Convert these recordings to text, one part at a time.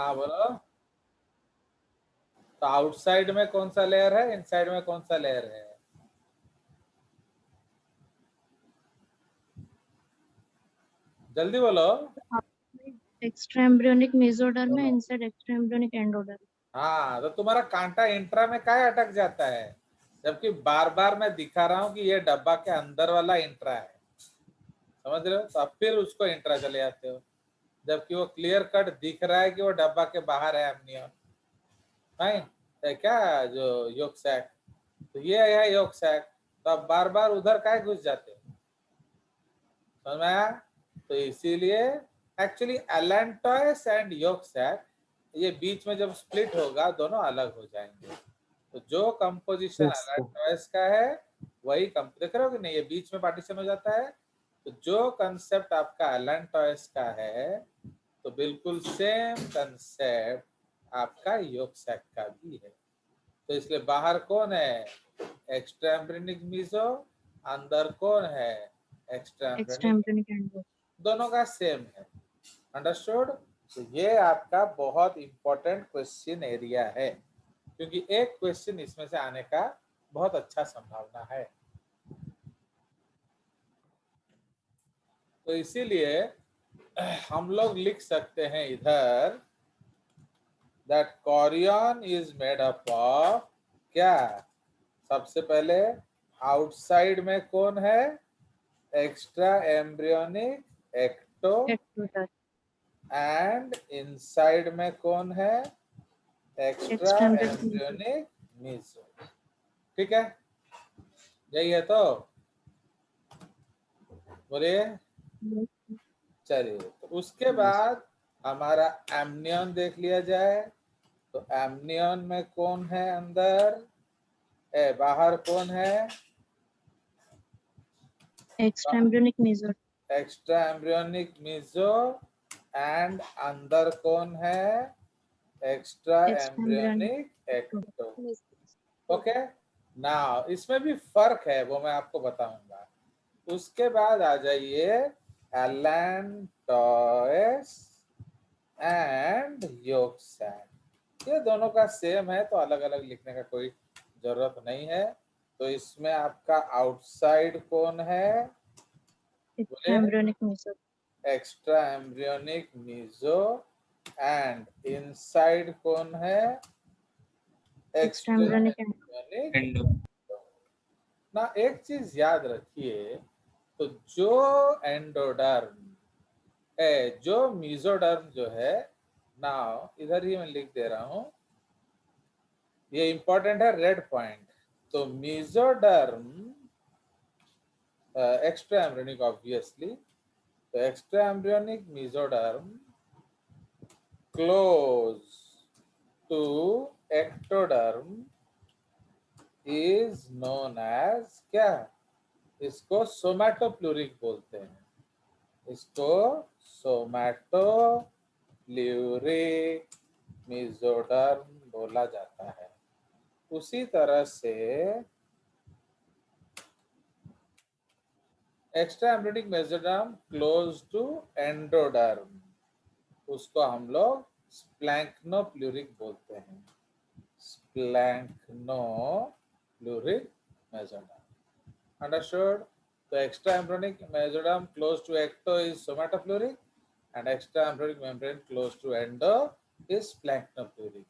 हाँ बोलो। तो आउटसाइड में कौन सा लेयर है, इनसाइड में कौन सा लेयर है? जल्दी बोलो। एक्स्ट्रा एम्ब्रियोनिक मेसोडर्म है, इनसाइड एक्स्ट्रा एम्ब्रियोनिक एंडोडर्म। हाँ, तो तुम्हारा कांटा इंट्रा में काहे अटक जाता है, जबकि बार बार मैं दिखा रहा हूँ कि ये डब्बा के अंदर वाला इंट्रा है। समझ रहे हो? तो अब फिर उसको इंट्रा चले जाते हो, जबकि वो क्लियर कट दिख रहा है कि वो डब्बा के बाहर है एमनियन। फाइन है क्या जो योग सैक, तो ये है योग सैक। तो अब बार बार उधर काहे घुस जाते हो? समझ में आया? तो इसीलिए एक्चुअली एलेंटॉयस एंड योग सैक, ये बीच में जब स्प्लिट होगा दोनों अलग हो जाएंगे। तो जो कंपोजिशन एलेंटॉयस का है वही देख रहे हो कि नहीं, ये बीच में पार्टीशन हो जाता है। तो जो कंसेप्ट आपका एलेंटॉयस का है, तो बिल्कुल सेम कंसेप्ट आपका योग सैक का भी है। तो इसलिए बाहर कौन है, एक्स्ट्रा एम्ब्रियोनिक मीजो, अंदर कौन है, extra extra embryonic. Embryonic endoderm. दोनों का सेम है। अंडरस्टूड? तो ये आपका बहुत इंपॉर्टेंट क्वेश्चन एरिया है, क्योंकि एक क्वेश्चन इसमें से आने का बहुत अच्छा संभावना है। तो इसीलिए हम लोग लिख सकते हैं इधर that chorion is made up of क्या, सबसे पहले आउटसाइड में कौन है, extra embryonic ecto, ectoderm. And inside में कौन है, extra extra embryonic mesoderm. Embryonic meso. ठीक है, यही है तो बोलिए। चलिए, तो उसके बाद हमारा एमनियन देख लिया जाए। तो एमनियन में कौन है अंदर, बाहर कौन है, extra embryonic mesoderm. Extra embryonic meso, and अंदर कौन है, extra extra embryonic embryonic ecto. Ectoderm. Okay, now इसमें भी फर्क है, वो मैं आपको बताऊंगा। उसके बाद आ जाइए एलेंटॉयस एंड योग सैक। ये दोनों का सेम है, तो अलग अलग लिखने का कोई जरूरत नहीं है। तो इसमें आपका आउटसाइड कौन है, एक्स्ट्रा बोले, embryonic mesoderm. Extra embryonic meso, and inside कौन है, एक्स्ट्रा एक्स्ट्रा एम्ब्रियोनिक एम्ब्रियोनिक। ना एक चीज याद रखिए, तो जो एंडोडर्म है, जो मीजोडर्म जो है, नाउ इधर ही मैं लिख दे रहा हूं, ये इंपॉर्टेंट है, रेड पॉइंट। तो मीजोडर्म एक्स्ट्रा एम्ब्रियोनिक ऑब्वियसली, तो extra embryonic mesoderm close to ectoderm is known as क्या, इसको सोमैटोप्लूरिक बोलते हैं, इसको सोमैटोप्लूरिक मीजोडर्म बोला जाता है। उसी तरह से extra embryonic mesoderm close to endoderm, उसको हम लोग स्प्लैंक्नोप्लूरिक बोलते हैं, स्प्लैंक्नोप्लूरिक मेसोडर्म। अंडरस्टूड? तो extra embryonic mesoderm close to ecto is somatopleuric, and extra embryonic membrane close to endo is splanchnopleuric.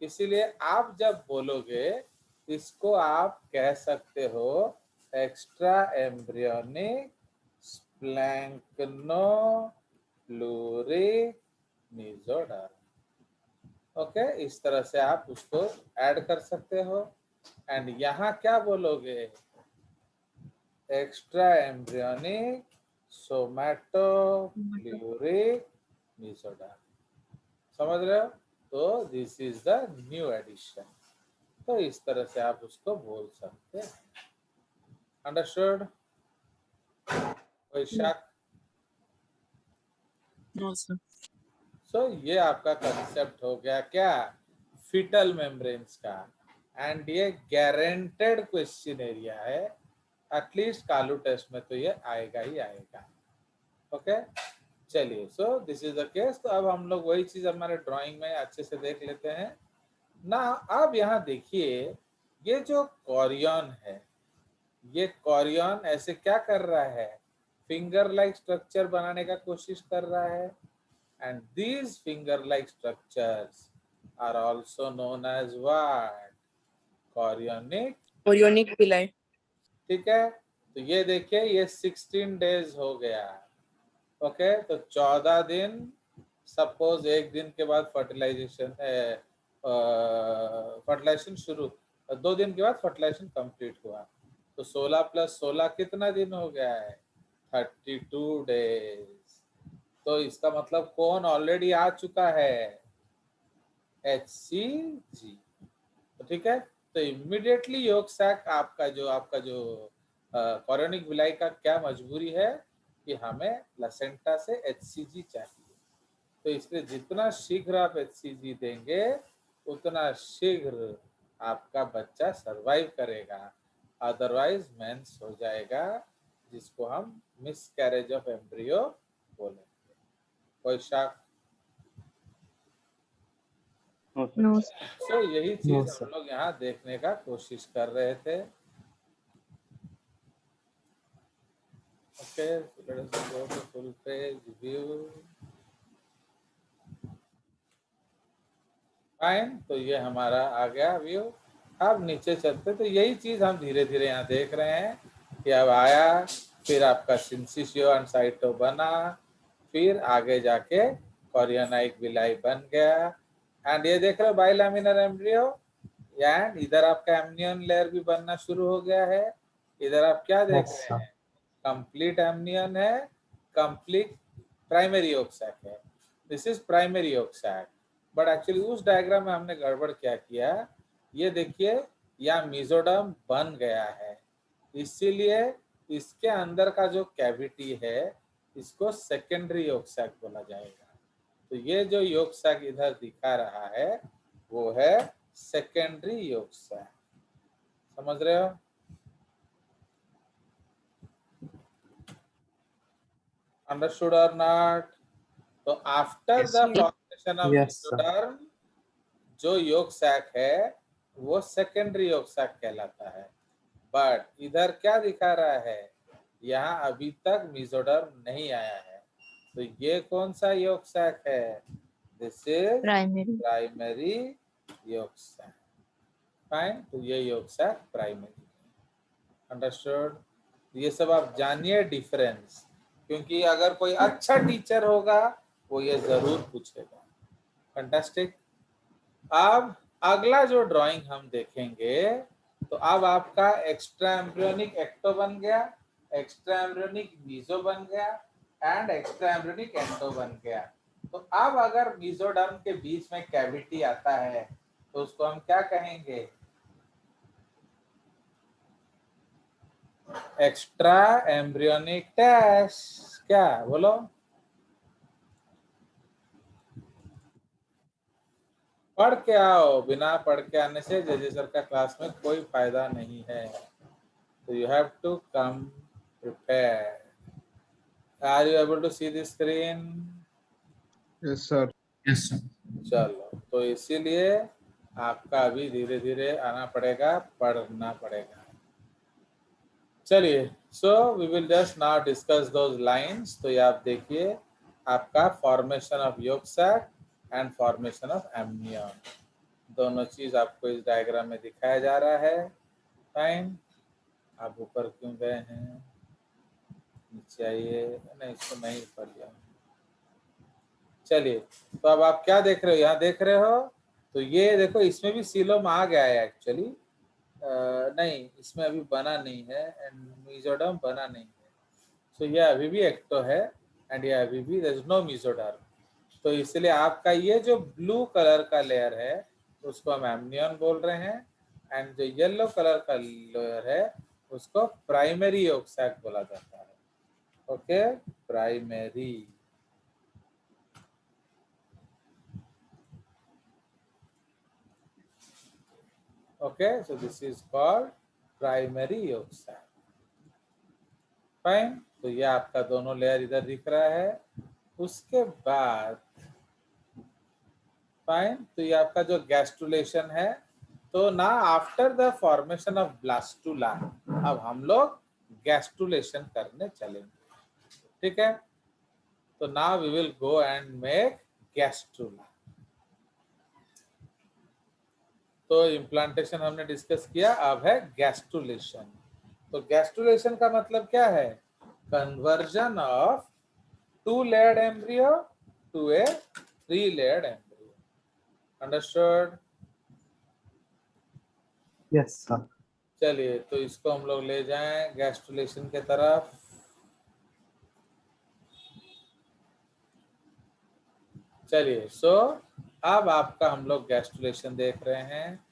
इसीलिए आप जब बोलोगे, इसको आप कह सकते हो extra embryonic splanchnopleuric mesoderm. Okay, इस तरह से आप उसको ऐड कर सकते हो। एंड यहाँ क्या बोलोगे, एक्स्ट्रा एम्ब्रियोनिक सोमैटोप्लूरिक मेसोडर्म। समझ रहे हो? तो this is the new edition. तो इस तरह से आप उसको बोल सकते हैं। अंडरस्टूड? कोई शक? No sir. सो ये आपका कंसेप्ट हो गया क्या, फिटल मेम्ब्रेन्स का। एंड ये गारंटेड क्वेश्चन एरिया है, एटलीस्ट कालू टेस्ट में तो ये आएगा ही आएगा। ओके, चलिए, सो दिस इज द केस। तो अब हम लोग वही चीज हमारे ड्राइंग में अच्छे से देख लेते हैं ना। अब यहाँ देखिए, ये जो कोरियन है, ये कोरियन ऐसे क्या कर रहा है, फिंगर लाइक स्ट्रक्चर बनाने का कोशिश कर रहा है। And these finger like structures are also known as what, chorionic. Chorionic villi. ठीक है, तो ये देखिए, ये 16 डेज हो गया। ओके, तो 14 दिन, सपोज एक दिन के बाद फर्टिलाइजेशन शुरू, 2 दिन के बाद फर्टिलाइजेशन कंप्लीट हुआ, तो 16 + 16 कितना दिन हो गया है, 32 डेज। तो इसका मतलब कौन ऑलरेडी आ चुका है, HCG। तो ठीक है, तो इमीडिएटली योग सैक आपका जो कोरियोनिक विलाई का क्या मजबूरी है कि हमें प्लेसेंटा से HCG चाहिए। तो इसलिए जितना शीघ्र आप HCG देंगे उतना शीघ्र आपका बच्चा सरवाइव करेगा, अदरवाइज मेंस हो जाएगा, जिसको हम मिसकैरेज ऑफ एम्ब्रियो बोलेंगे। कोई शक? नो तो यही चीज हम लोग यहाँ देखने का कोशिश कर रहे थे। Okay, let us go to full page view। Fine, तो ये हमारा आ गया व्यू। अब नीचे चलते, तो यही चीज हम धीरे धीरे यहाँ देख रहे हैं कि अब आया, फिर आपका सिंसिशियो एंड साइटो बना, फिर आगे जाके कोरियोनिक विलाई बन गया। एंड ये देख रहे हो बाइलैमिनर एम्ब्रियो, एंड इधर आपका एमनियन लेयर भी बनना शुरू हो गया है। इधर आप क्या देख रहे हैं, कंप्लीट एमनियन है, कंप्लीट प्राइमरी योग सैक है। This is primary yolk sac, but actually उस डायग्राम में हमने गड़बड़ क्या किया, ये देखिए यहाँ मेसोडर्म बन गया है, इसीलिए इसके अंदर का जो कैविटी है इसको सेकेंडरी योग सैक बोला जाएगा। तो ये जो योग सैक इधर दिखा रहा है वो है सेकेंडरी योग सैक। समझ रहे हो? अंडरस्टूड और नॉट? तो after the formation of mesoderm जो योग सैक है वो सेकेंडरी योग सैक कहलाता है। बट इधर क्या दिखा रहा है, यहाँ अभी तक मेसोडर्म नहीं आया है, तो ये कौन सा योग सैक है, this is primary yolk sac. Fine, तो ये योग सैक प्राइमरी। अंडरस्टूड? ये सब आप जानिए डिफरेंस, क्योंकि अगर कोई अच्छा टीचर होगा वो ये जरूर पूछेगा। फैंटास्टिक। अब अगला जो ड्राइंग हम देखेंगे, तो अब आपका एक्स्ट्रा एम्ब्रियोनिक एक्टो बन गया, एक्स्ट्रा एम्ब्रियोनिक मीजो बन गया, एंड एक्स्ट्रा एम्ब्रियोनिक एंडो बन गया। तो अब अगर मेसोडर्म के बीच में कैविटी आता है तो उसको हम क्या कहेंगे, एक्स्ट्रा एम्ब्रियोनिक डैश। क्या बोलो? पढ़ के आओ, बिना पढ़ के आने से जेजे सर का क्लास में कोई फायदा नहीं है। तो you have to come prepare. Are you able to see the screen? Yes sir. Yes sir. चलो, तो इसीलिए आपका अभी धीरे धीरे आना पड़ेगा, पढ़ना पड़ेगा। चलिए, so we will just now discuss those lines. तो ये आप देखिए, आपका formation of yolk sac and formation of amnion, दोनों चीज आपको इस डायग्राम में दिखाया जा रहा है। फाइन, आप ऊपर क्यों गए हैं, नीचे आइए। नहीं, इसको नहीं पढ़ लिया। चलिए, तो अब आप क्या देख रहे हो, यहाँ देख रहे हो, तो ये देखो इसमें भी सीलोम आ गया है एक्चुअली। नहीं, इसमें अभी बना नहीं है, एंड मेसोडर्म बना नहीं है। सो ये अभी भी एक्टो है, एंड ये अभी भी देयर इज नो मेसोडर्म। तो इसलिए आपका ये जो ब्लू कलर का लेयर है उसको हम एमनियन बोल रहे हैं, एंड जो येलो कलर का लेयर है उसको प्राइमरी योग सैक बोला जाता है। Okay, primary. Okay, so this is called primary yolk sac. Fine, तो ये आपका दोनों लेयर इधर दिख रहा है, उसके बाद फाइन, तो ये आपका जो गैस्ट्रुलेशन है, तो ना after the formation of blastula अब हम लोग गैस्ट्रुलेशन करने चलेंगे, ठीक है। तो now we will go and make gastrula. तो इम्प्लांटेशन हमने डिस्कस किया, अब है गैस्ट्रुलेशन। तो गैस्ट्रुलेशन का मतलब क्या है? Conversion of 2 layered embryo to a 3 layered embryo. Understood? Yes sir. चलिए, तो इसको हम लोग ले जाएं गैस्ट्रुलेशन के तरफ। चलिए, सो अब आपका हम लोग गैस्ट्रुलेशन देख रहे हैं।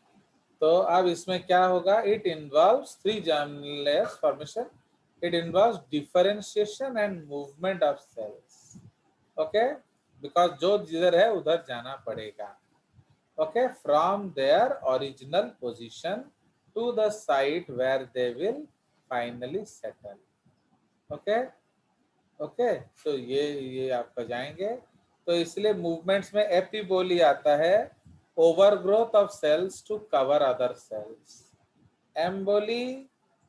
तो अब इसमें क्या होगा? It involves 3 germinal layers formation. It involves differentiation and movement of cells. Okay, because जो जिधर है उधर जाना पड़ेगा। Okay, from their original position to the site where they will finally settle. Okay, okay, so ये आपका जाएंगे। तो इसलिए मूवमेंट्स में एपिबोली आता है, overgrowth of cells to cover other cells. Emboli,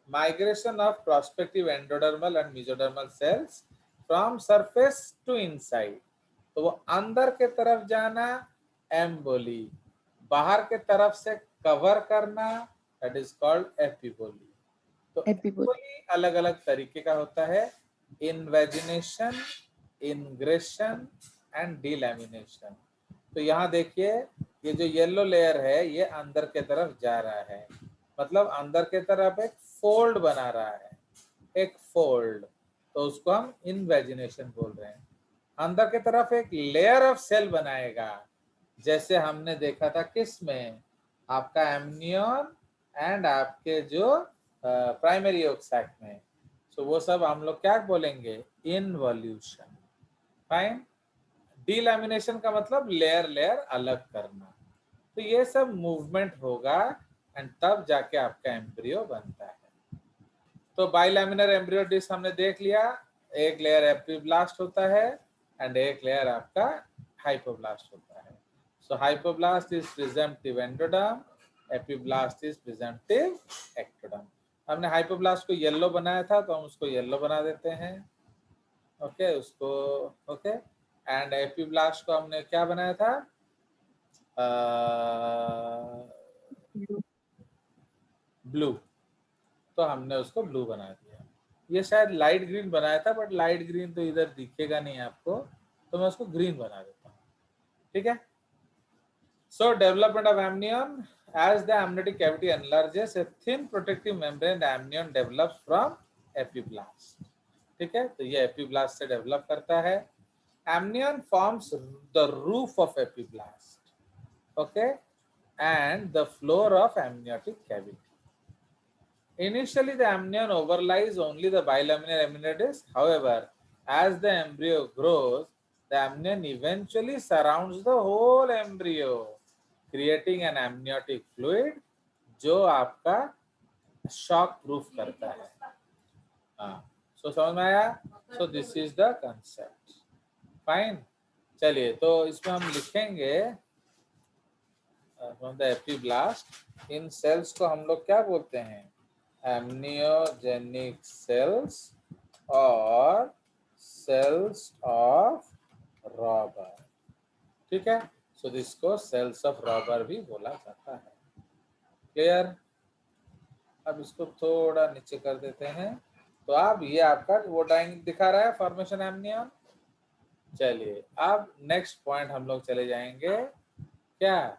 migration of prospective endodermal and mesodermal cells from surface to inside. तो वो अंदर के तरफ जाना एम्बोली, बाहर के तरफ से कवर करना दैट इज कॉल्ड एपिबोली। तो एपिबोली अलग अलग तरीके का होता है, इन्वेजिनेशन, इंग्रेशन एंड डिलैमिनेशन। तो यहाँ देखिए, ये जो येलो लेयर है ये अंदर के तरफ जा रहा है, मतलब अंदर के तरफ एक फोल्ड बना रहा है, एक फोल्ड, तो उसको हम इन्वेजिनेशन बोल रहे हैं। अंदर के तरफ एक लेयर ऑफ सेल बनाएगा, जैसे हमने देखा था किस में, आपका एमनियन एंड आपके जो प्राइमरी यॉर्क सैक में। तो वो सब हम लोग क्या बोलेंगे? इनवॉल्यूशन। फाइन। डिलैमिनेशन का मतलब लेयर लेयर अलग करना। तो ये सब मूवमेंट होगा एंड तब जाके आपका एम्ब्रियो बनता है। तो बाइलैमिनर एम्ब्रियो डिश हमने देख लिया, एक लेयर एपिब्लास्ट होता है एंड एक लेयर आपका हाइपोब्लास्ट होता है। So hypoblast is presumptive endoderm, epiblast is presumptive ectoderm. हमने हाइपोब्लास्ट को येलो बनाया था तो हम उसको येलो बना देते हैं, ओके, उसको ओके। एंड एपिब्लास्ट को हमने क्या बनाया था? ब्लू, तो हमने उसको ब्लू बना दिया। ये शायद लाइट ग्रीन बनाया था, बट लाइट ग्रीन तो इधर दिखेगा नहीं आपको, तो मैं उसको ग्रीन बना देता हूँ, ठीक है। सो development of amnion, as the amniotic cavity enlarges, a thin protective membrane amnion develops from epiblast, ठीक है। तो ये एपिब्लास्ट से डेवलप करता है। amnion forms the roof of epiblast, okay, and the floor of amniotic cavity. Initially, the amnion overlies only the bilaminar amniotic disc. However, as the embryo grows, the amnion eventually surrounds the whole embryo, creating an amniotic fluid जो आपका shock proof करता है। हाँ, सो समझ में आया? So this is the concept. Fine. चलिए, तो इसमें हम लिखेंगे फ्रॉम द एपिब्लास्ट, इन सेल्स को हम लोग क्या बोलते हैं? एमनियोजेनिक सेल्स और सेल्स ऑफ रॉबर, ठीक है। सो इसको सेल्स ऑफ रॉबर भी बोला जाता है। क्लियर? अब इसको थोड़ा नीचे कर देते हैं। तो अब ये आपका वो डायग्राम दिखा रहा है फॉर्मेशन एमनियन। चलिए, अब नेक्स्ट पॉइंट हम लोग चले जाएंगे, क्या?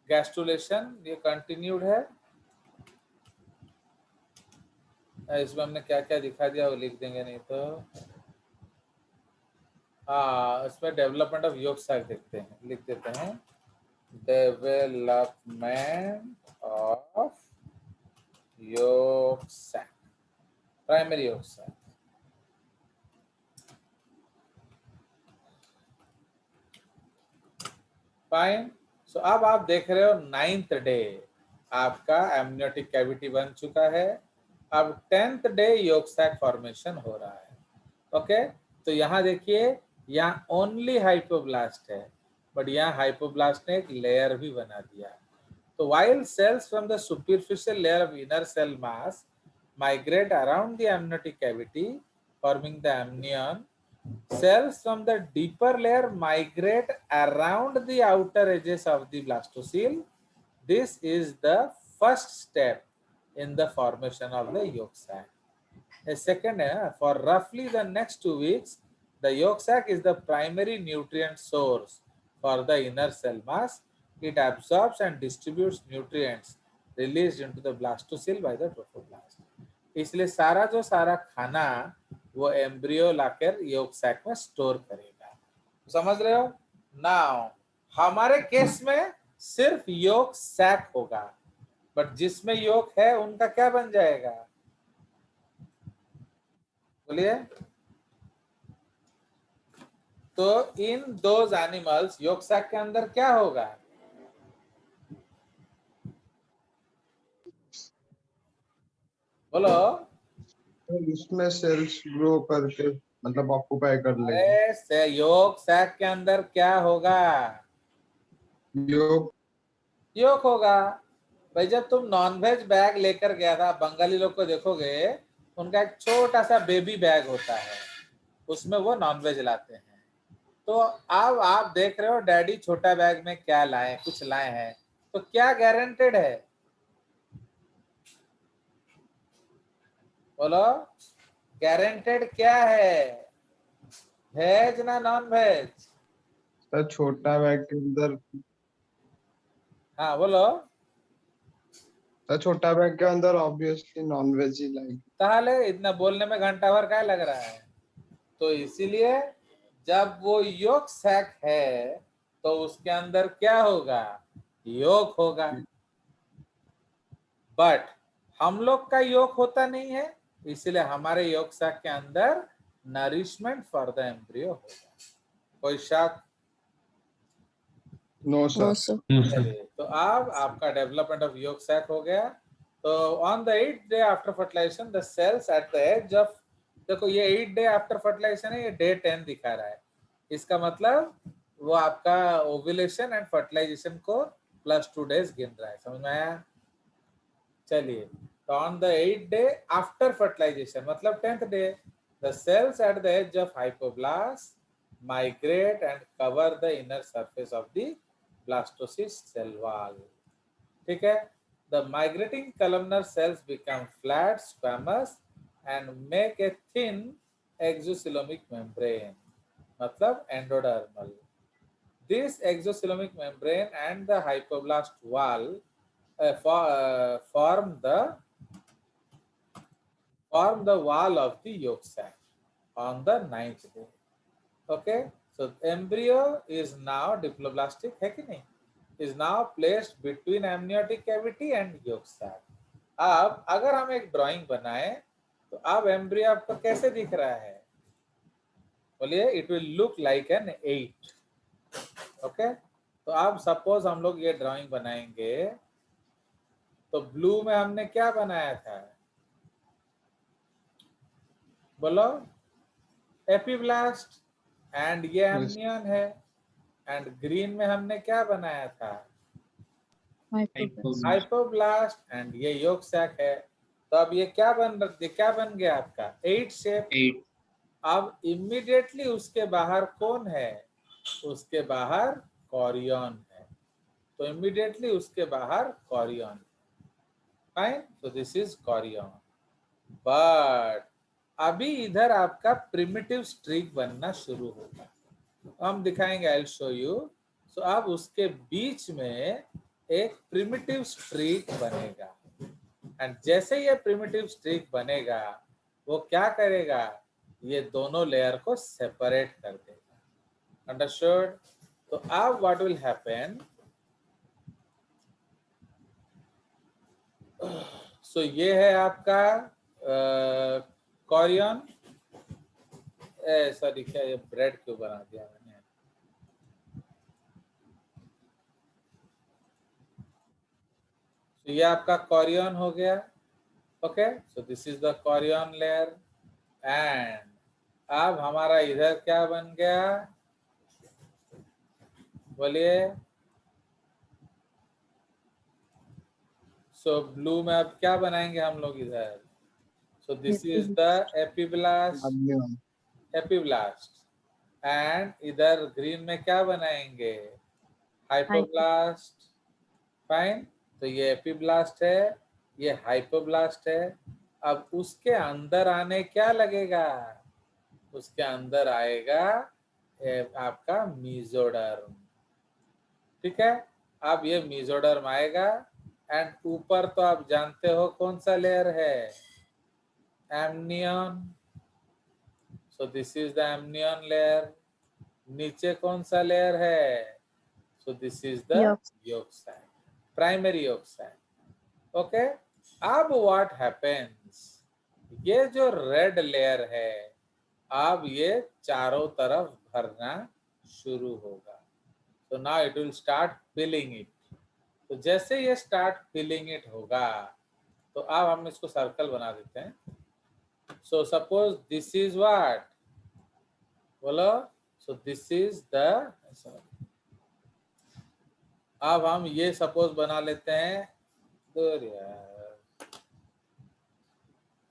गैस्ट्रुलेशन, ये कंटिन्यूड है। इसमें हमने क्या क्या दिखा दिया वो लिख देंगे, नहीं तो हाँ, इसमें डेवलपमेंट ऑफ यॉर्क सैक देखते हैं, लिख देते हैं, development of yolk sac, primary yolk sac. Fine. So अब आप देख रहे हो 9th डे आपका एमनियोटिक कैविटी बन चुका है। अब 10th day York sac formation हो रहा है, ओके। तो यहाँ देखिए, यहाँ ओनली हाइपोब्लास्ट है, बट यहाँ हाइपोब्लास्ट ने एक लेयर भी बना दिया। तो while cells from the superficial layer of inner cell mass migrate around the amniotic cavity, forming the amnion, cells from the deeper layer migrate around the outer edges of the blastocele. This is the first step in the formation of the yolk sac. A second, for roughly the next 2 weeks, the yolk sac is the primary nutrient source for the inner cell mass. It absorbs and distributes nutrients released into the blastocele by the trophoblast. इसलिए सारा जो सारा खाना वो embryo लाकर yolk sac में store करेगा। समझ रहे हो? नाउ हमारे केस में सिर्फ yolk sac होगा, बट जिसमें yolk है उनका क्या बन जाएगा? बोलिए। तो in those animals yolk sac के अंदर क्या होगा? बोलो। इसमें सेल्स ग्रो करके मतलब ऑक्युपाई कर लेंगे। ऐसे yolk sac के अंदर क्या होगा? yolk होगा। भाई जब तुम नॉनवेज बैग लेकर गया था, बंगाली लोग को देखोगे उनका एक छोटा सा बेबी बैग होता है, उसमें वो नॉनवेज लाते हैं। तो अब आप देख रहे हो डैडी छोटा बैग में क्या लाए, कुछ लाए हैं, तो क्या गारंटेड है? बोलो, गारंटेड क्या है? वेज ना नॉन वेज? सर छोटा बैग के अंदर, हाँ बोलो। सर छोटा बैग के अंदर ऑब्वियसली नॉन वेज ही लाएंगे। ताले इतना बोलने में घंटा भर क्या लग रहा है? तो इसीलिए जब वो yolk sac है तो उसके अंदर क्या होगा? yolk होगा। बट हम लोग का yolk होता नहीं है, इसलिए हमारे yolk sac के अंदर नरिशमेंट फॉर द एम्ब्रियो होगा। कोई शक? No sir. चलिए, तो अब आपका डेवलपमेंट ऑफ yolk sac हो गया। तो on the 8th day after fertilization the cells at the edge of, देखो ये 8 डे आफ्टर फर्टिलाइजेशन है, ये डे 10 दिखा रहा है। इसका मतलब वो आपका ओव्यूलेशन एंड फर्टिलाइजेशन को +2 डेज गिन रहा है। समझ में आया? चलिए, तो on the 8th day after fertilization मतलब 10th day, the cells at the edge of hypoblast migrate and cover the inner surface of the blastocyst cell wall. ठीक है? The migrating columnar cells become flat, squamous and make a thin exocoelomic membrane, मतलब endodermal. This exocoelomic membrane and the hypoblast wall form the wall of the yolk sac on the 9th day. Okay, so embryo is now diploblastic, है कि नहीं? Is now placed between amniotic cavity and yolk sac. अब अगर हम एक drawing बनाए तो अब एम्ब्रियो आपको कैसे दिख रहा है? बोलिए। It will look like an 8। Okay, तो अब सपोज हम लोग ये ड्राइंग बनाएंगे, तो ब्लू में हमने क्या बनाया था? बोलो। एपीब्लास्ट एंड ये एम्नियन है, एंड ग्रीन में हमने क्या बनाया था? हाइपोब्लास्ट एंड ये yolk sac है। तो अब ये क्या बन गया आपका? 8 शेप। अब इमीडिएटली उसके बाहर कौन है? उसके बाहर कॉरियन है। तो इमीडिएटली उसके बाहर chorion. Fine, so this is chorion. But अभी इधर आपका प्रिमिटिव स्ट्रीक बनना शुरू होगा, हम दिखाएंगे, आई विल शो यू। सो अब उसके बीच में एक प्रिमिटिव स्ट्रीक बनेगा, एंड जैसे ये प्रिमिटिव स्ट्रीक बनेगा वो क्या करेगा? ये दोनों लेयर को सेपरेट कर देगा। अंडरस्टूड? तो अब व्हाट विल हैपन? सो ये है आपका कॉरियन। सॉरी, क्या ये ब्रेड क्यों बना दिया मैंने? तो ये आपका कॉरियन हो गया। Okay, so this is the chorion layer, and अब हमारा इधर क्या बन गया, बोलिए। सो ब्लू में अब क्या बनाएंगे हम लोग इधर, सो this is the epiblast, amnion, epiblast. And इधर ग्रीन में क्या बनाएंगे, हाइपोब्लास्ट। फाइन, तो ये एपिब्लास्ट है, ये हाइपोब्लास्ट है। अब उसके अंदर आने क्या लगेगा, उसके अंदर आएगा आपका मेसोडर्म। ठीक है, अब ये मेसोडर्म आएगा। एंड ऊपर तो आप जानते हो कौन सा लेयर है, amnion. So this is the amnion layer. नीचे कौन सा लेयर है, सो this is the yolk sac, primary yolk sac। Okay, अब व्हाट हैपेंस, ये जो रेड लेयर है अब ये चारों तरफ भरना शुरू होगा। तो now it will start filling it. तो जैसे ये स्टार्ट फिलिंग इट होगा, तो अब हम इसको सर्कल बना देते हैं। So suppose this is what, बोलो। सो दिस इज द, अब हम ये सपोज बना लेते हैं, दूर यार।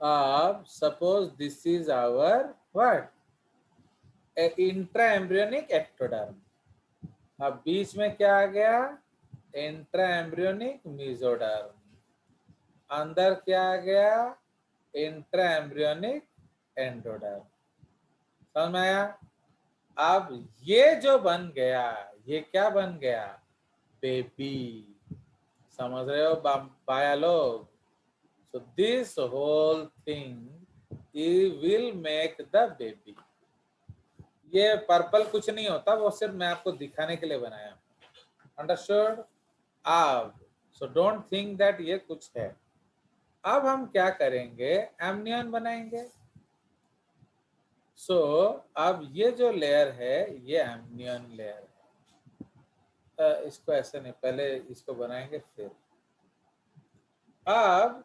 अब suppose this is our what, intra embryonic ectoderm. अब बीच में क्या आ गया, इंट्रा एम्ब्रियोनिक मेसोडर्म। अंदर क्या आ गया, इंट्रा एम्ब्रियोनिक एंडोडर्म। समझ में आया। अब ये जो बन गया, ये क्या बन गया, बेबी। समझ रहे हो बाया लोग। So this whole thing will make the baby. ये पर्पल कुछ नहीं होता, वो सिर्फ मैं आपको दिखाने के लिए बनाया। अंडरस्टूड। अब सो डोंट थिंक दैट ये कुछ है। अब हम क्या करेंगे, एमनियन बनाएंगे। सो अब ये जो लेयर है ये एमनियन लेयर है। इसको ऐसे नहीं, पहले इसको बनाएंगे फिर। अब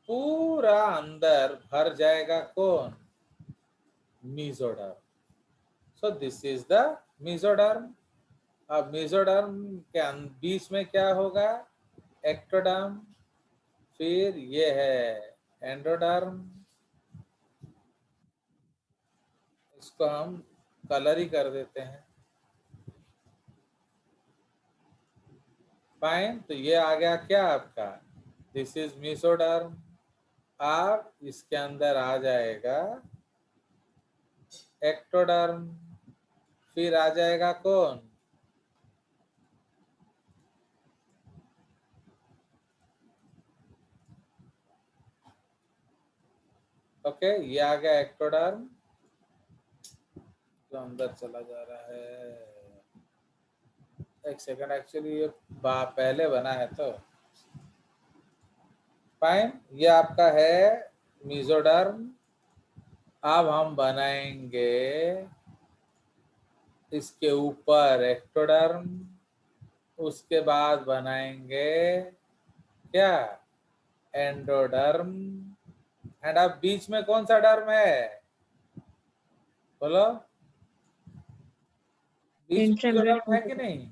पूरा अंदर भर जाएगा कौन, mesoderm. So this is the mesoderm. अब मेसोडर्म के बीच में क्या होगा, एक्टोडर्म। फिर ये है एंडोडर्म। इसको हम कलर ही कर देते हैं। फाइन, तो ये आ गया क्या आपका, दिस इज मेसोडर्म। आप इसके अंदर आ जाएगा एक्टोडर्म। फिर आ जाएगा कौन, ओके, ये आ गया एक्टोडर्म। तो अंदर चला जा रहा है, एक सेकंड, एक्चुअली ये पहले बना है तो। फाइन, ये आपका है मेसोडर्म। अब हम बनाएंगे इसके ऊपर एक्टोडर्म, उसके बाद बनाएंगे क्या, एंडोडर्म। एंड अब बीच में कौन सा डर्म है, बोलो, बीच में मेसोडर्म है कि नहीं,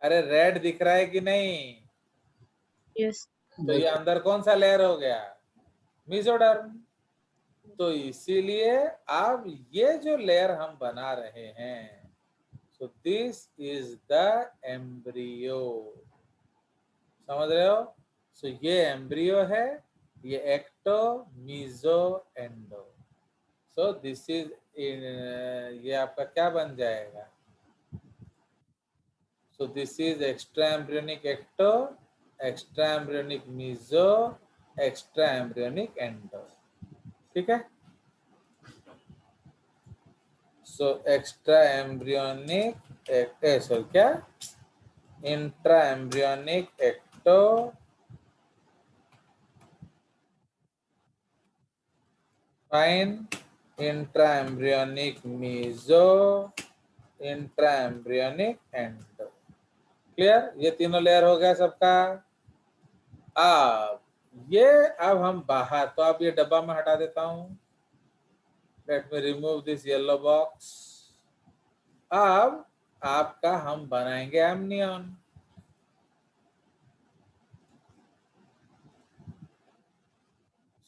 अरे रेड दिख रहा है कि नहीं, यस। तो ये अंदर कौन सा लेयर हो गया, मेसोडर्म। तो इसीलिए अब ये जो लेयर हम बना रहे हैं, so this is the embryo. समझ रहे हो। सो ये एम्ब्रियो है, ये ecto meso endo. So this is, ये आपका क्या बन जाएगा, so this is extra embryonic ecto, extra embryonic meso, extra embryonic endo. ठीक है। सो एक्स्ट्रा एम्ब्रियोनिक सॉरी क्या, intra embryonic ecto, fine, intra embryonic meso, intra embryonic endo. Clear, ये तीनों लेयर हो गया सबका। अब ये, अब हम बाहर, तो अब ये डब्बा में हटा देता हूं। Let me remove this yellow box. अब आपका हम बनाएंगे amnion.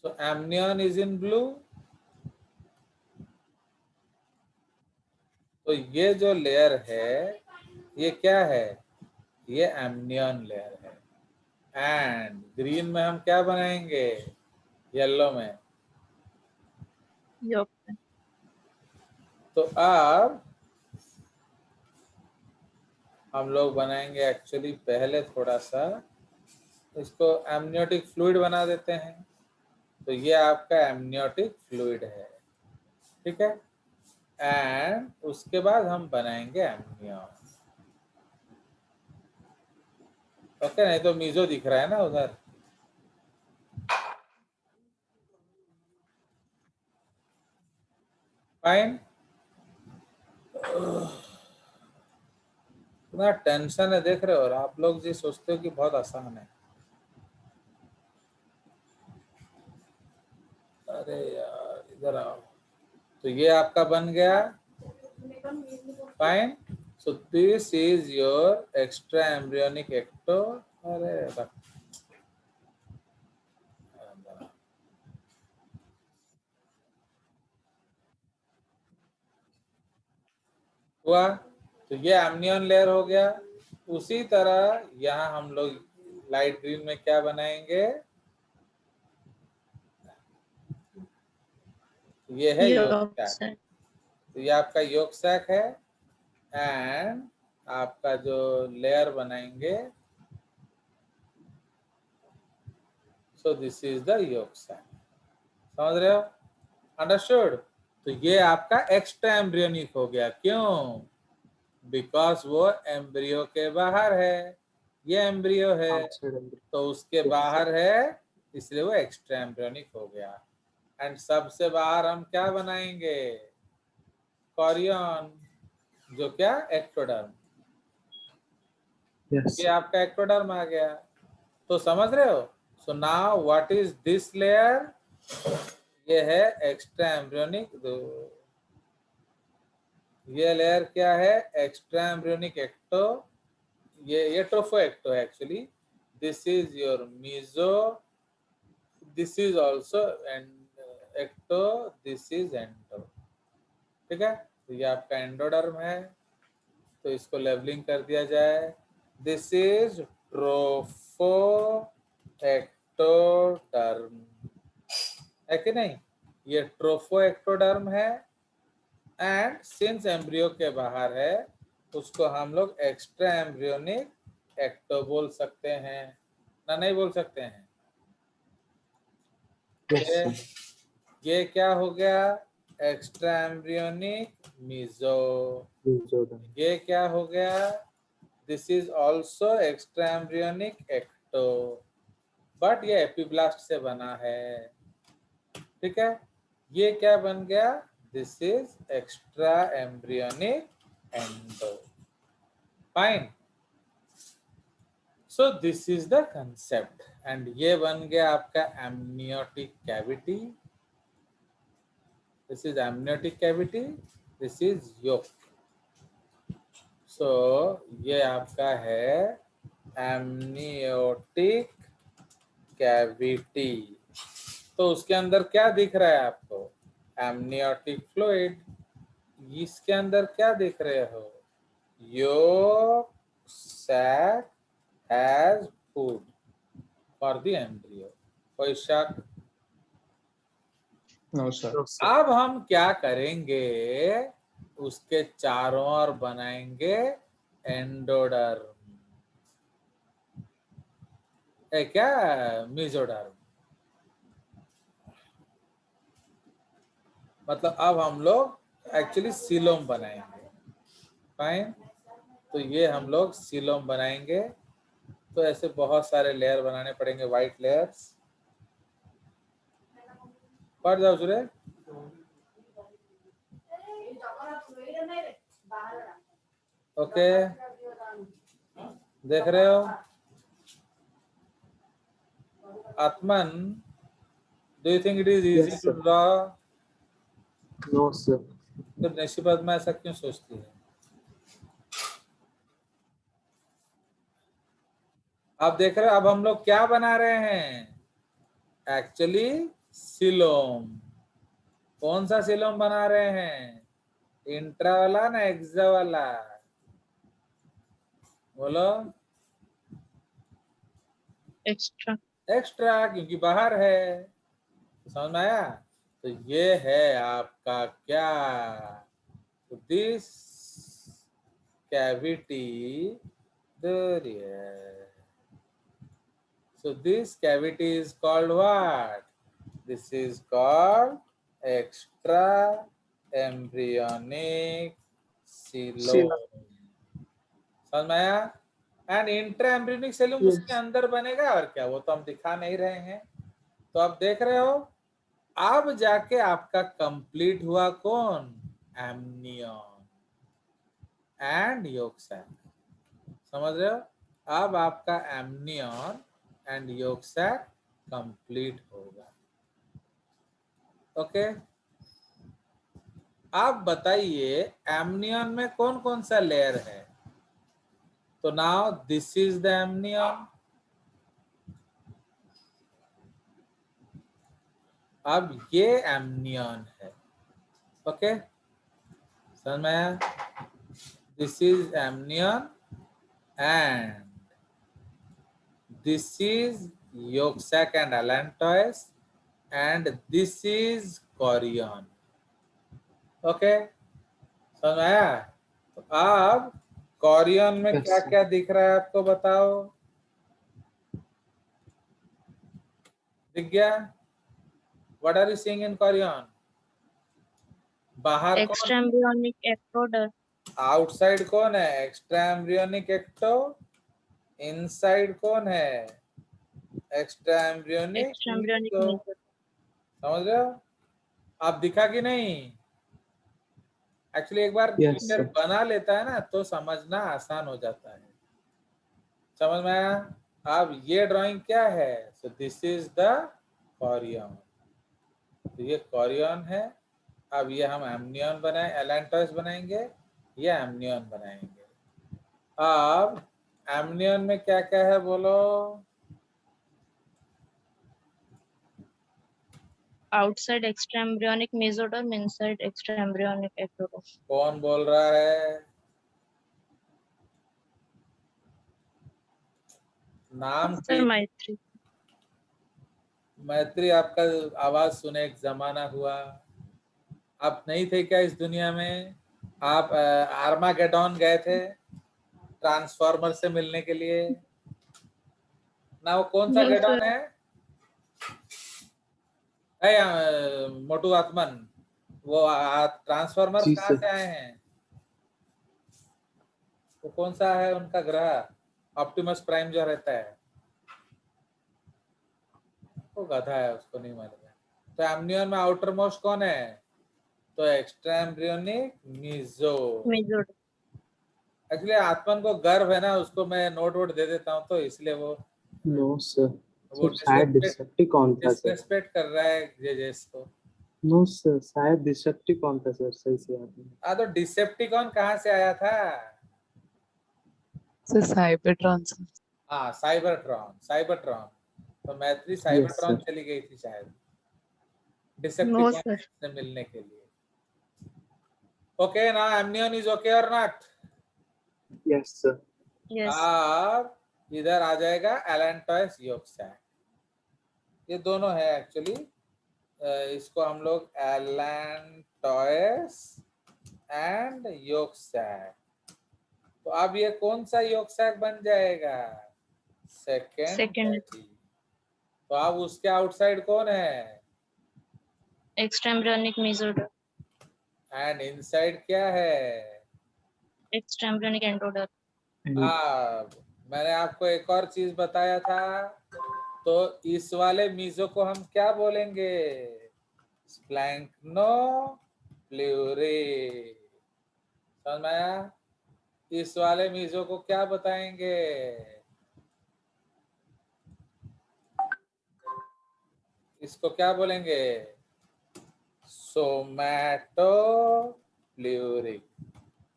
So amnion is in blue. तो ये जो लेयर है ये क्या है? ये एमनियन लेयर है। एंड ग्रीन में हम क्या बनाएंगे? येलो में। Yolk. तो अब हम लोग बनाएंगे एक्चुअली पहले थोड़ा सा इसको एमनियोटिक फ्लूइड बना देते हैं। तो ये आपका एमनियोटिक फ्लूइड है, ठीक है। एंड उसके बाद हम बनाएंगे एमनियन। ओके, नहीं तो मीजो दिख रहा है ना उधर। फाइन। इतना टेंशन है, देख रहे हो। और आप लोग जी सोचते हो कि बहुत आसान है। अरे यार इधर आओ। तो ये आपका बन गया। Fine. So this is your extra embryonic ecto. अरे हुआ। तो ये एमनियन लेयर हो गया। उसी तरह यहाँ हम लोग लाइट ग्रीन में क्या बनाएंगे? ये है Yolk योक सैक। sac. तो ये आपका योक सैक है। एंड आपका जो लेयर बनाएंगे, so this is the yolk sac. समझ रहे हो? अंडरस्टूड? तो ये आपका एक्स्ट्रा एम्ब्रियोनिक हो गया। क्यों? बिकॉज वो एम्ब्रियो के बाहर है। ये एम्ब्रियो है तो उसके बाहर है, इसलिए वो एक्स्ट्रा एम्ब्रियोनिक हो गया। एंड सबसे बाहर हम क्या बनाएंगे? कॉरियन, जो क्या एक्टोडर्म। ये आपका एक्टोडर्म आ गया। तो समझ रहे हो? So now what is this layer? ये है एक्स्ट्रा एम्ब्रियोनिक। ये लेयर क्या है? Extra embryonic ecto. ये ट्रोफो एक्टो है actually. This is your meso, this is also ecto, this is endo. ठीक है। तो ये आपका एंडोडर्म है, तो इसको लेबलिंग कर दिया जाए। दिस इज ट्रोफो एक्टोडर्म, है कि नहीं? ये ट्रोफो एक्टोडर्म है। एंड सिंस एम्ब्रियो के बाहर है, उसको हम लोग एक्स्ट्रा एम्ब्रियोनिक एक्टो बोल सकते हैं ना, नहीं बोल सकते हैं? ये क्या हो गया? Extra embryonic meso. ये क्या हो गया? This is also extra embryonic ecto, but ये एपिब्लास्ट से बना है। ठीक है। ये क्या बन गया? This is extra embryonic endo. Fine. So this is the concept. And ये बन गया आपका amniotic cavity. This is amniotic cavity. This is yolk. So ये आपका है amniotic cavity। तो उसके अंदर क्या दिख रहा है आपको? amniotic fluid। इसके अंदर क्या दिख रहे हो? Yolk sac has food for the embryo। कोई शक? No sir. अब हम क्या करेंगे? उसके चारों ओर बनाएंगे एंडोडर्म, है क्या? मीजोडर्म। मतलब अब हम लोग एक्चुअली सीलोम बनाएंगे। फाइन। तो ये हम लोग सीलोम बनाएंगे। तो ऐसे बहुत सारे लेयर बनाने पड़ेंगे, व्हाइट लेयर्स। पढ़ जाओ सूर्य। ओके, देख रहे हो? Atman, do you think it is easy to draw? No sir. तो निशिपद्मा ऐसा क्यों सोचती है? आप देख रहे हो, अब हम लोग क्या बना रहे हैं? Actually coelom. कौन सा सिलोम बना रहे हैं? इंट्रा वाला ना एक्सा वाला? बोलो। एक्स्ट्रा। एक्स्ट्रा, क्योंकि बाहर है। समझ में आया? तो ये है आपका क्या? This cavity there. So this cavity is called what? This is called extra embryonic coelom. समझ में आया? And intra embryonic coelom Yes. उसके अंदर बनेगा, और क्या, वो तो हम दिखा नहीं रहे हैं। तो आप देख रहे हो, अब जाके आपका कंप्लीट हुआ कौन? Amnion and yolk sac। समझ रहे हो? अब आपका amnion and yolk sac complete होगा। ओके, आप बताइए एमनियन में कौन कौन सा लेयर है? तो now this is the amnion. अब ये एमनियन है। ओके, समझ में आया? This is amnion and this is yolk sac and allantois, and this is chorion। Okay, समझ में आया? तो अब कॉरियन में Yes, क्या sir. क्या दिख रहा है आपको बताओ? दिख गया? What are you seeing in chorion? बाहर कौन? Extra embryonic एक्टोडर। आउटसाइड कौन है? Extra embryonic ecto. इनसाइड कौन है? Extra embryonic extra embryonic meso. Mesoderm. समझ रहे हो? आप दिखा कि नहीं? एक्चुअली एक बार Yes, टीचर sir. बना लेता है ना, तो समझना आसान हो जाता है। समझ में आया? अब ये ड्राइंग क्या है? सो दिस इज द कॉरियन। तो ये कॉरियन है। अब ये हम एमनियन बनाए, एलेंटोस बनाएंगे, ये एमनियन बनाएंगे। अब एमनियन में क्या क्या है बोलो? Outside extra embryonic mesoderm, inside extra embryonic ectoderm. कौन बोल रहा है? नाम सर की मैत्री। मैत्री, आपका आवाज सुने एक जमाना हुआ। आप नहीं थे क्या इस दुनिया में? आप आर्मागेडॉन गए थे ट्रांसफॉर्मर से मिलने के लिए ना? वो कौन सा नो गेडॉन सर। है? मोटू आत्मन, वो ट्रांसफॉर्मर जी, कहाँ सर. से आए हैं? वो कौन सा है उनका ग्रह? ऑप्टिमस प्राइम जो रहता है, वो गधा है, उसको नहीं मालूम है। तो एमनियन में आउटर मोस्ट कौन है? तो एक्स्ट्रा एम्ब्रियोनिक मीजो। मेजोडर। एक्चुअली आत्मन को गर्व है ना, उसको मैं नोट वोट दे देता हूँ, तो इसलिए वो No, sir. वो सर शायद डिसेप्टिकॉन था सर. डिसरेस्पेक्ट कर रहा है जेजेस को। नो सर, शायद डिसेप्टिकॉन था सर, सही से याद नहीं. तो डिसेप्टिकॉन कहाँ से आया था? सर साइबरट्रॉन से। हाँ, साइबरट्रॉन। साइबरट्रॉन, तो मैत्री Yes, साइबरट्रॉन sir. चली गई थी शायद नो डिसेप्टिकॉन सर। से मिलने के लिए। ओके, ना एमनियन इज ओके और नॉट? Yes, sir. यस। अब इधर आ जाएगा एलेंटोइस yolk sac। ये दोनों है एक्चुअली। इसको हम लोग एलेंटोइस एंड yolk sac। तो अब ये कौन सा yolk sac बन जाएगा? सेकेंड। तो अब उसके आउटसाइड कौन है? Extra embryonic mesoderm, and inside क्या है? Extra embryonic endoderm. अब मैंने आपको एक और चीज बताया था, तो इस वाले मीजो को हम क्या बोलेंगे? स्प्लैंक्नो प्लूरे। समझ में आया? इस वाले मीजो को क्या बताएंगे? इसको क्या बोलेंगे? सोमैटोप्ल्यूरिक,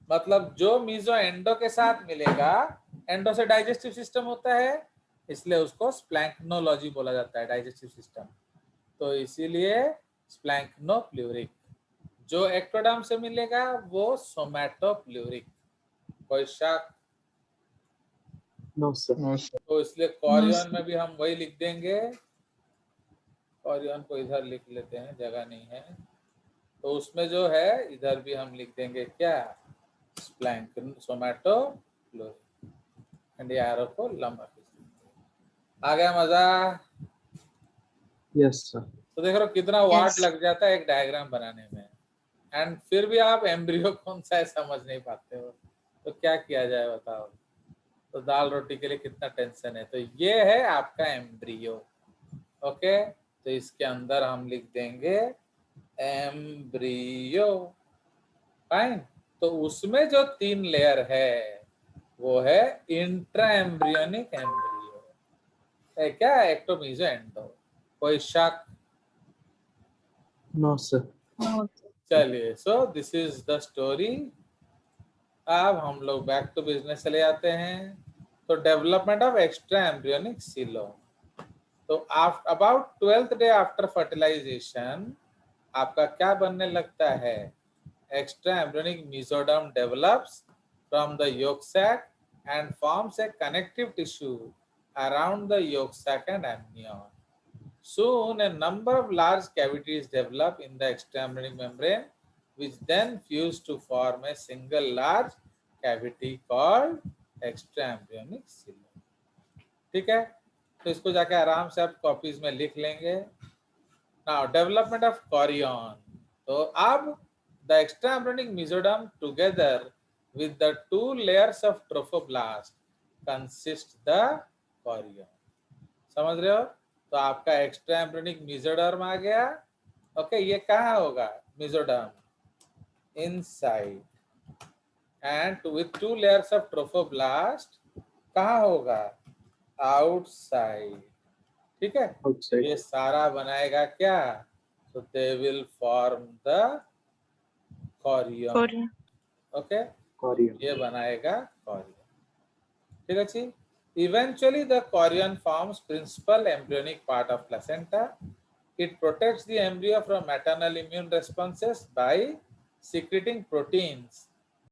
मतलब जो मीजो एंडो के साथ मिलेगा, एंडो से डाइजेस्टिव सिस्टम होता है, इसलिए उसको स्प्लैंक्नोलॉजी बोला जाता है, डाइजेस्टिव सिस्टम। तो इसीलिए स्प्लैंक्नोप्ल्यूरिक। जो एक्टोडर्म से मिलेगा वो सोमैटोप्ल्यूरिक। कोई शक? No, sir. No sir. तो इसलिए कॉरियन में भी हम वही लिख देंगे। कॉरियन को इधर लिख लेते हैं, जगह नहीं है, तो उसमें जो है इधर भी हम लिख देंगे क्या, स्प्लैंक सोमैटोप्ल्यूरिक, एंड ये एरो को लंबा खींच देंगे। आ गया मजा? Yes, sir. तो देख रहे हो कितना वाट Yes. लग जाता है एक डायग्राम बनाने में, एंड फिर भी आप एम्ब्रियो कौन सा है समझ नहीं पाते हो, तो क्या किया जाए बताओ। तो दाल रोटी के लिए कितना टेंशन है। तो ये है आपका एम्ब्रियो। ओके, तो इसके अंदर हम लिख देंगे एम्ब्रियो। फाइन। तो उसमें जो 3 लेयर है वो है इंट्रा एम्ब्रियोनिक एम्ब्रियो है क्या, एक्टोमीजो एंडो। कोई शक? No, sir. No. चलिए, सो दिस इज द स्टोरी। अब हम लोग बैक टू बिजनेस चले जाते हैं। तो डेवलपमेंट ऑफ एक्स्ट्रा एम्ब्रियोनिक सीलो। तो about 12th day after fertilisation आपका क्या बनने लगता है, extra embryonic mesoderm develops from the yolk sac and forms a connective tissue around the yolk sac and amnion. Soon a number of large cavities develop in the extraembryonic membrane which then fuse to form a single large cavity called extraembryonic cilium. ठीक है, तो इसको जाके आराम से आप copies में लिख लेंगे। Now development of chorion. तो अब the extraembryonic mesoderm together with the 2 layers of trophoblast consist the chorion. समझ रहे हो? तो आपका एक्स्ट्रा एम्ब्रियोनिक मेसोडर्म आ गया। ओके, ये कहाँ होगा mesoderm? Inside, and with 2 layers of trophoblast कहाँ होगा? आउटसाइड। ठीक है, Outside. ये सारा बनाएगा क्या? तो they will form the chorion. Korean. Okay, Korean. ये बनाएगा कॉरियन। ठीक है जी। Eventually the chorion forms principal embryonic part of placenta. It protects the embryo from maternal immune responses by secreting proteins